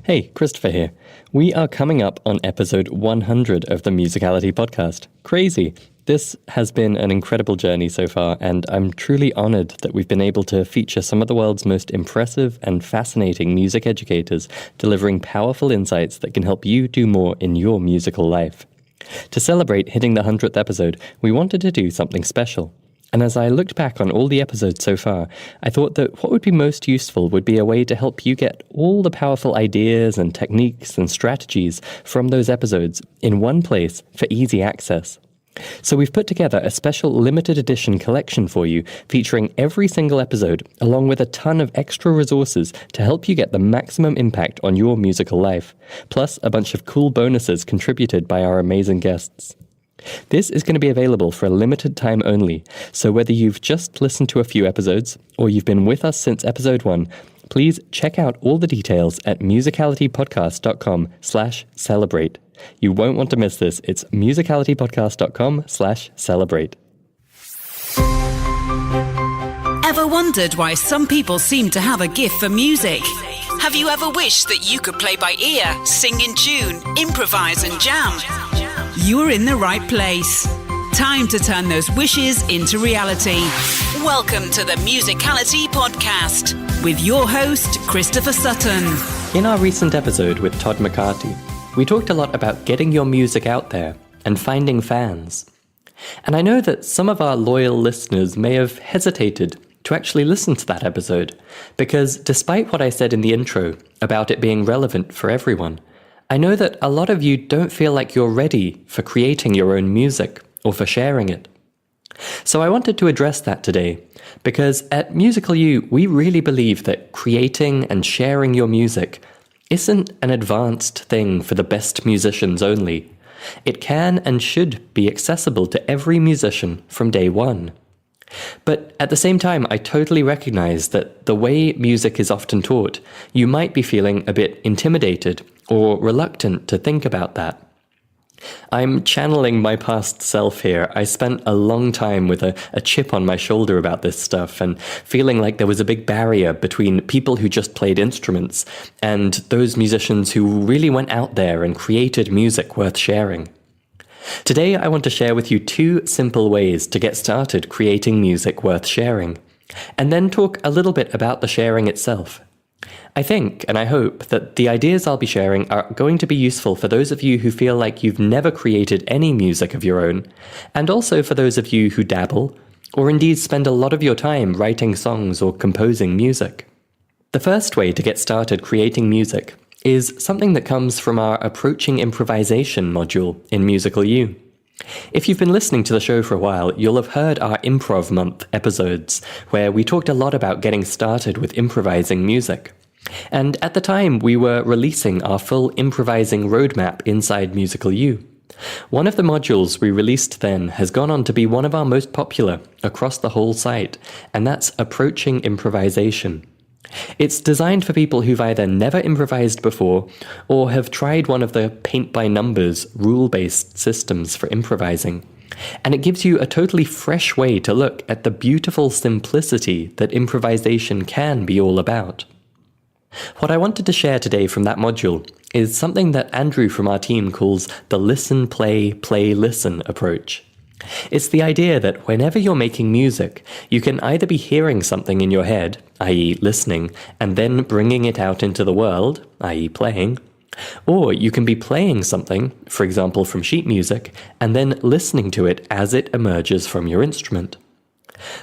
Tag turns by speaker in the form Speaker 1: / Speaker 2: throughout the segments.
Speaker 1: Hey, Christopher here. We are coming up on episode 100 of the Musicality podcast. Crazy! This has been an incredible journey so far, and I'm truly honored that we've been able to feature some of the world's most impressive and fascinating music educators, delivering powerful insights that can help you do more in your musical life. To celebrate hitting the 100th episode, we wanted to do something special. And as I looked back on all the episodes so far, I thought that what would be most useful would be a way to help you get all the powerful ideas and techniques and strategies from those episodes in one place for easy access. So we've put together a special limited edition collection for you, featuring every single episode, along with a ton of extra resources to help you get the maximum impact on your musical life, plus a bunch of cool bonuses contributed by our amazing guests. This is going to be available for a limited time only, so whether you've just listened to a few episodes or you've been with us since episode 1, please check out all the details at musicalitypodcast.com/celebrate. You won't want to miss this. It's musicalitypodcast.com/celebrate.
Speaker 2: Ever wondered why some people seem to have a gift for music? Have you ever wished that you could play by ear, sing in tune, improvise and jam? You're in the right place. Time to turn those wishes into reality. Welcome to the Musicality Podcast with your host, Christopher Sutton.
Speaker 1: In our recent episode with Todd McCarty, we talked a lot about getting your music out there and finding fans. And I know that some of our loyal listeners may have hesitated to actually listen to that episode, because despite what I said in the intro about it being relevant for everyone, I know that a lot of you don't feel like you're ready for creating your own music or for sharing it. So I wanted to address that today, because at Musical U, we really believe that creating and sharing your music isn't an advanced thing for the best musicians only. It can and should be accessible to every musician from day one. But at the same time, I totally recognize that the way music is often taught, you might be feeling a bit intimidated or reluctant to think about that. I'm channeling my past self here. I spent a long time with a chip on my shoulder about this stuff and feeling like there was a big barrier between people who just played instruments and those musicians who really went out there and created music worth sharing. Today, I want to share with you 2 simple ways to get started creating music worth sharing, and then talk a little bit about the sharing itself. I think, and I hope, that the ideas I'll be sharing are going to be useful for those of you who feel like you've never created any music of your own, and also for those of you who dabble, or indeed spend a lot of your time writing songs or composing music. The first way to get started creating music is something that comes from our Approaching Improvisation module in Musical U. If you've been listening to the show for a while, you'll have heard our Improv Month episodes, where we talked a lot about getting started with improvising music. And at the time, we were releasing our full improvising roadmap inside Musical U. One of the modules we released then has gone on to be one of our most popular across the whole site, and that's Approaching Improvisation. It's designed for people who've either never improvised before or have tried one of the paint-by-numbers, rule-based systems for improvising. And it gives you a totally fresh way to look at the beautiful simplicity that improvisation can be all about. What I wanted to share today from that module is something that Andrew from our team calls the listen, play, play, listen approach. It's the idea that whenever you're making music, you can either be hearing something in your head, i.e. listening, and then bringing it out into the world, i.e. playing, or you can be playing something, for example from sheet music, and then listening to it as it emerges from your instrument.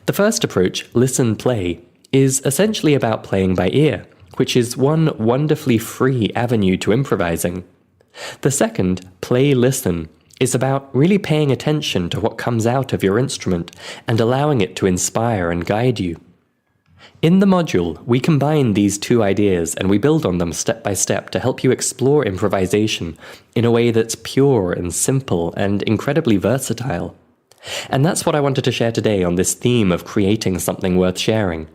Speaker 1: The first approach, listen, play, is essentially about playing by ear, which is one wonderfully free avenue to improvising. The second, play, listen, is about really paying attention to what comes out of your instrument and allowing it to inspire and guide you. In the module, we combine these 2 ideas and we build on them step by step to help you explore improvisation in a way that's pure and simple and incredibly versatile. And that's what I wanted to share today on this theme of creating something worth sharing.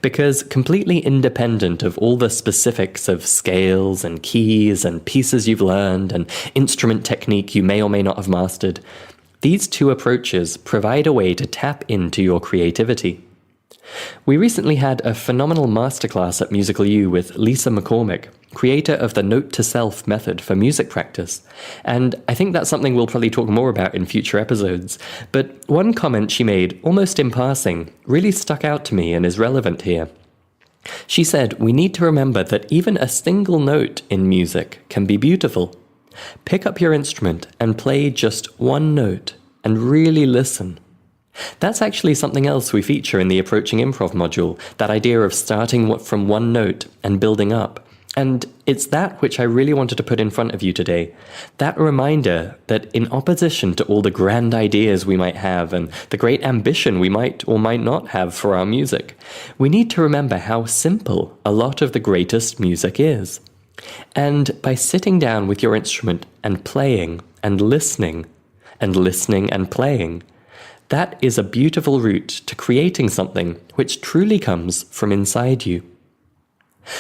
Speaker 1: Because completely independent of all the specifics of scales and keys and pieces you've learned and instrument technique you may or may not have mastered, these 2 approaches provide a way to tap into your creativity. We recently had a phenomenal masterclass at Musical U with Lisa McCormick, creator of the note-to-self method for music practice, and I think that's something we'll probably talk more about in future episodes. But one comment she made, almost in passing, really stuck out to me and is relevant here. She said, "We need to remember that even a single note in music can be beautiful. Pick up your instrument and play just one note and really listen." That's actually something else we feature in the Approaching Improv module, that idea of starting from one note and building up. And it's that which I really wanted to put in front of you today. That reminder that in opposition to all the grand ideas we might have and the great ambition we might or might not have for our music, we need to remember how simple a lot of the greatest music is. And by sitting down with your instrument and playing and listening and playing, that is a beautiful route to creating something which truly comes from inside you.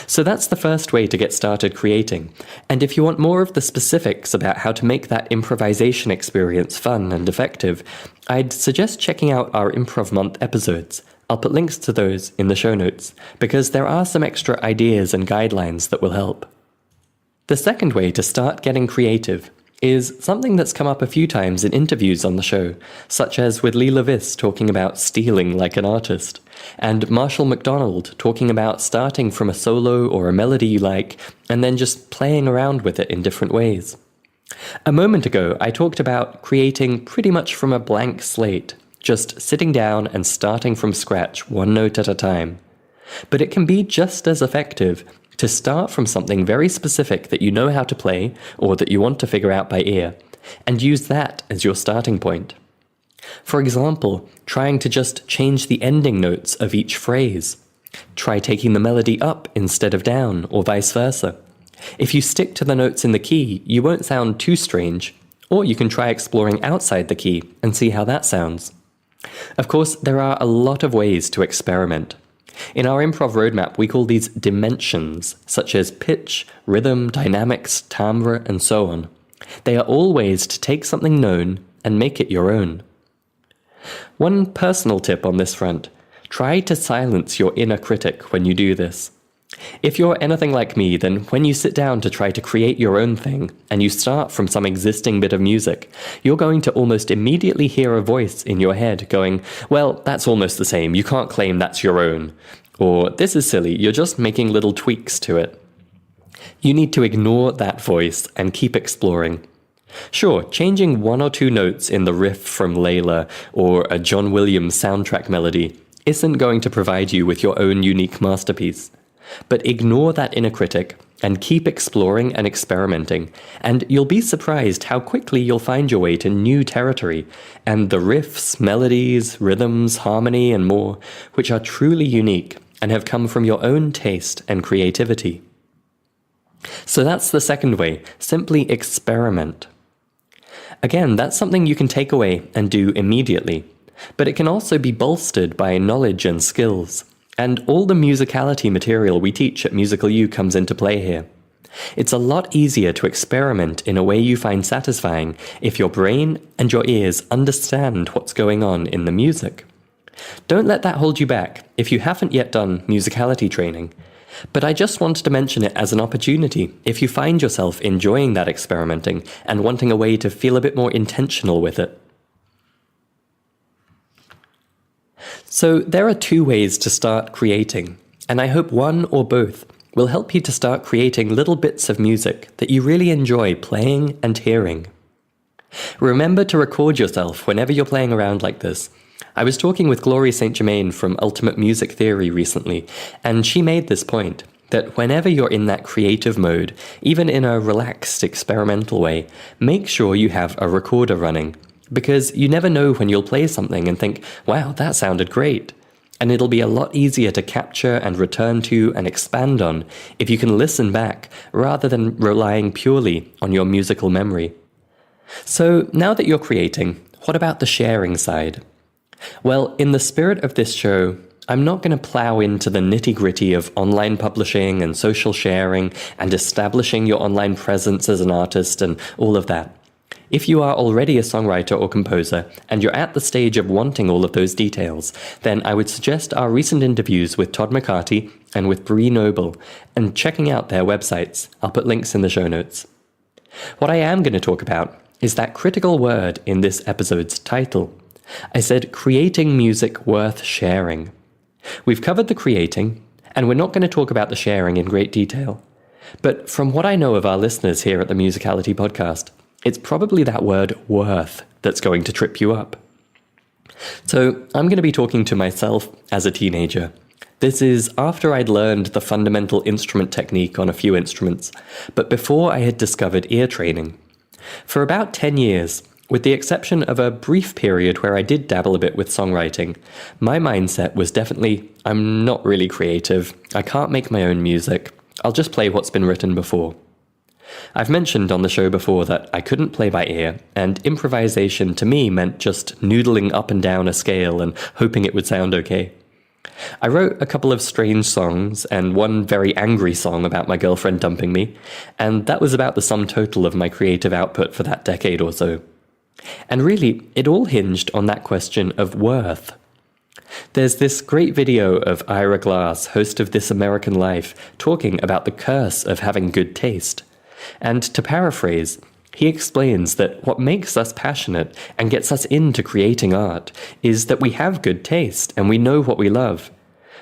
Speaker 1: So that's the first way to get started creating. And if you want more of the specifics about how to make that improvisation experience fun and effective, I'd suggest checking out our Improv Month episodes. I'll put links to those in the show notes, because there are some extra ideas and guidelines that will help. The second way to start getting creative is something that's come up a few times in interviews on the show, such as with Lee Levis talking about stealing like an artist, and Marshall McDonald talking about starting from a solo or a melody you like, and then just playing around with it in different ways. A moment ago, I talked about creating pretty much from a blank slate, just sitting down and starting from scratch, one note at a time. But it can be just as effective to start from something very specific that you know how to play or that you want to figure out by ear, and use that as your starting point. For example, trying to just change the ending notes of each phrase. Try taking the melody up instead of down, or vice versa. If you stick to the notes in the key, you won't sound too strange, or you can try exploring outside the key and see how that sounds. Of course, there are a lot of ways to experiment. In our improv roadmap, we call these dimensions, such as pitch, rhythm, dynamics, timbre, and so on. They are all ways to take something known and make it your own. One personal tip on this front: try to silence your inner critic when you do this. If you're anything like me, then when you sit down to try to create your own thing, and you start from some existing bit of music, you're going to almost immediately hear a voice in your head going, "Well, that's almost the same, you can't claim that's your own." Or, "This is silly, you're just making little tweaks to it." You need to ignore that voice and keep exploring. Sure, changing one or two notes in the riff from Layla or a John Williams soundtrack melody isn't going to provide you with your own unique masterpiece. But ignore that inner critic and keep exploring and experimenting, and you'll be surprised how quickly you'll find your way to new territory, and the riffs, melodies, rhythms, harmony, and more, which are truly unique and have come from your own taste and creativity. So that's the second way: simply experiment. Again, that's something you can take away and do immediately, but it can also be bolstered by knowledge and skills. And all the musicality material we teach at Musical U comes into play here. It's a lot easier to experiment in a way you find satisfying if your brain and your ears understand what's going on in the music. Don't let that hold you back if you haven't yet done musicality training. But I just wanted to mention it as an opportunity if you find yourself enjoying that experimenting and wanting a way to feel a bit more intentional with it. So there are two ways to start creating, and I hope one or both will help you to start creating little bits of music that you really enjoy playing and hearing. Remember to record yourself whenever you're playing around like this. I was talking with Gloria St. Germain from Ultimate Music Theory recently, and she made this point, that whenever you're in that creative mode, even in a relaxed, experimental way, make sure you have a recorder running. Because you never know when you'll play something and think, "Wow, that sounded great." And it'll be a lot easier to capture and return to and expand on if you can listen back rather than relying purely on your musical memory. So now that you're creating, what about the sharing side? Well, in the spirit of this show, I'm not going to plow into the nitty-gritty of online publishing and social sharing and establishing your online presence as an artist and all of that. If you are already a songwriter or composer, and you're at the stage of wanting all of those details, then I would suggest our recent interviews with Todd McCarty and with Bree Noble, and checking out their websites. I'll put links in the show notes. What I am going to talk about is that critical word in this episode's title. I said creating music worth sharing. We've covered the creating, and we're not going to talk about the sharing in great detail. But from what I know of our listeners here at the Musicality podcast, it's probably that word worth that's going to trip you up. So I'm going to be talking to myself as a teenager. This is after I'd learned the fundamental instrument technique on a few instruments, but before I had discovered ear training. For about 10 years, with the exception of a brief period where I did dabble a bit with songwriting, my mindset was definitely, I'm not really creative, I can't make my own music, I'll just play what's been written before. I've mentioned on the show before that I couldn't play by ear, and improvisation to me meant just noodling up and down a scale and hoping it would sound okay. I wrote a couple of strange songs and one very angry song about my girlfriend dumping me, and that was about the sum total of my creative output for that decade or so. And really, it all hinged on that question of worth. There's this great video of Ira Glass, host of This American Life, talking about the curse of having good taste. And to paraphrase, he explains that what makes us passionate and gets us into creating art is that we have good taste and we know what we love.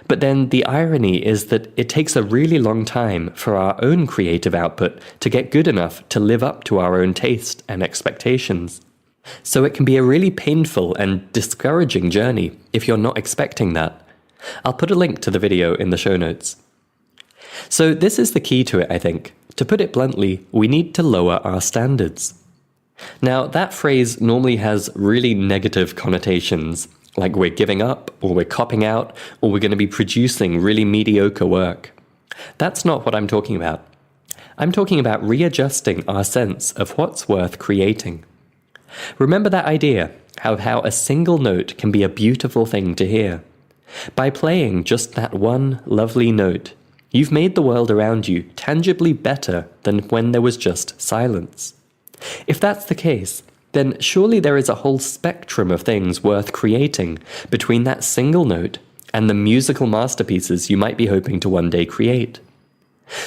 Speaker 1: But then the irony is that it takes a really long time for our own creative output to get good enough to live up to our own taste and expectations. So it can be a really painful and discouraging journey if you're not expecting that. I'll put a link to the video in the show notes. So this is the key to it, I think. To put it bluntly, we need to lower our standards. Now, that phrase normally has really negative connotations, like we're giving up, or we're copping out, or we're going to be producing really mediocre work. That's not what I'm talking about. I'm talking about readjusting our sense of what's worth creating. Remember that idea, how a single note can be a beautiful thing to hear. By playing just that one lovely note, you've made the world around you tangibly better than when there was just silence. If that's the case, then surely there is a whole spectrum of things worth creating between that single note and the musical masterpieces you might be hoping to one day create.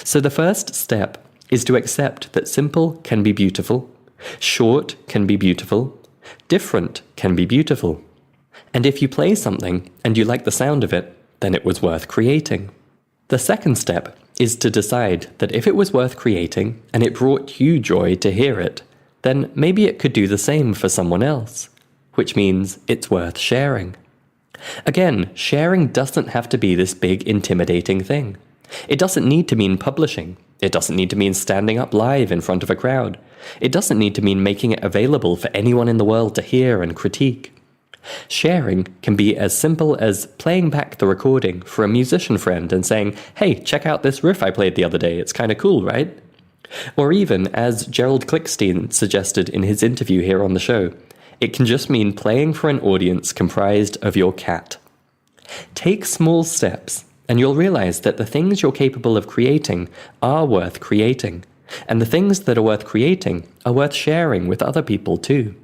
Speaker 1: So the first step is to accept that simple can be beautiful, short can be beautiful, different can be beautiful. And if you play something and you like the sound of it, then it was worth creating. The second step is to decide that if it was worth creating and it brought you joy to hear it, then maybe it could do the same for someone else, which means it's worth sharing. Again, sharing doesn't have to be this big intimidating thing. It doesn't need to mean publishing. It doesn't need to mean standing up live in front of a crowd. It doesn't need to mean making it available for anyone in the world to hear and critique. Sharing can be as simple as playing back the recording for a musician friend and saying, hey, check out this riff I played the other day, it's kind of cool, right? Or even, as Gerald Klickstein suggested in his interview here on the show, it can just mean playing for an audience comprised of your cat. Take small steps, and you'll realize that the things you're capable of creating are worth creating, and the things that are worth creating are worth sharing with other people too.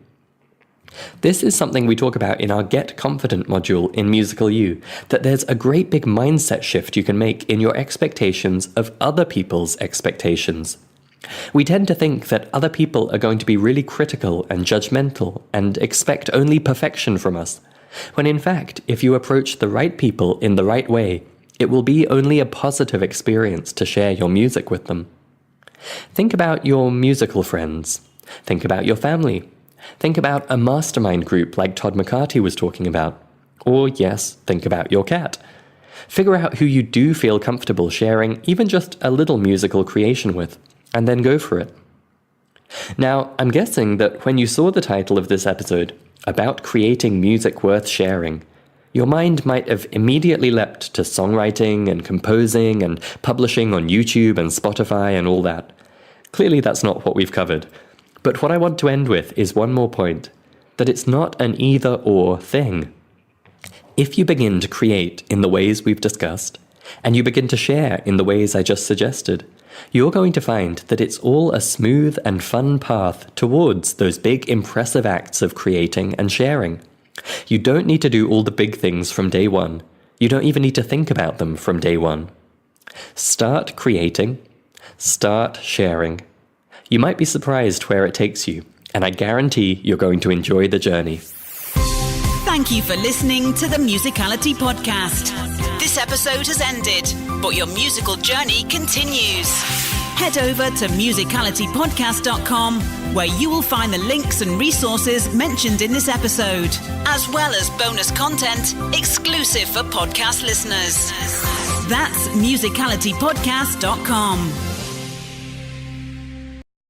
Speaker 1: This is something we talk about in our Get Confident module in Musical U, that there's a great big mindset shift you can make in your expectations of other people's expectations. We tend to think that other people are going to be really critical and judgmental and expect only perfection from us, when in fact, if you approach the right people in the right way, it will be only a positive experience to share your music with them. Think about your musical friends. Think about your family. Think about a mastermind group like Todd McCarty was talking about. Or yes, think about your cat. Figure out who you do feel comfortable sharing even just a little musical creation with, and then go for it. Now, I'm guessing that when you saw the title of this episode, about creating music worth sharing, your mind might have immediately leapt to songwriting and composing and publishing on YouTube and Spotify and all that. Clearly that's not what we've covered. But what I want to end with is one more point, that it's not an either-or thing. If you begin to create in the ways we've discussed, and you begin to share in the ways I just suggested, you're going to find that it's all a smooth and fun path towards those big, impressive acts of creating and sharing. You don't need to do all the big things from day one. You don't even need to think about them from day one. Start creating. Start sharing. You might be surprised where it takes you, and I guarantee you're going to enjoy the journey.
Speaker 2: Thank you for listening to the Musicality Podcast. This episode has ended, but your musical journey continues. Head over to musicalitypodcast.com, where you will find the links and resources mentioned in this episode, as well as bonus content exclusive for podcast listeners. That's musicalitypodcast.com.